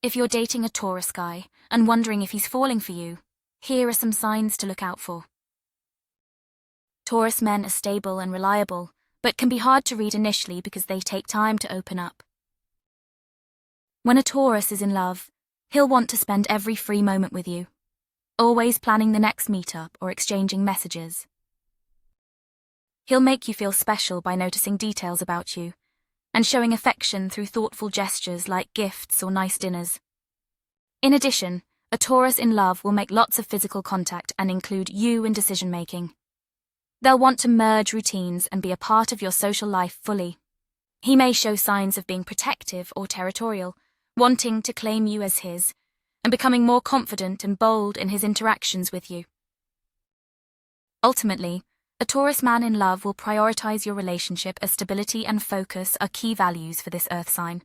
If you're dating a Taurus guy and wondering if he's falling for you, here are some signs to look out for. Taurus men are stable and reliable, but can be hard to read initially because they take time to open up. When a Taurus is in love, he'll want to spend every free moment with you, always planning the next meetup or exchanging messages. He'll make you feel special by noticing details about you and showing affection through thoughtful gestures like gifts or nice dinners. In addition, a Taurus in love will make lots of physical contact and include you in decision-making. They'll want to merge routines and be a part of your social life fully. He may show signs of being protective or territorial, wanting to claim you as his, and becoming more confident and bold in his interactions with you. Ultimately, a Taurus man in love will prioritize your relationship as stability and focus are key values for this earth sign.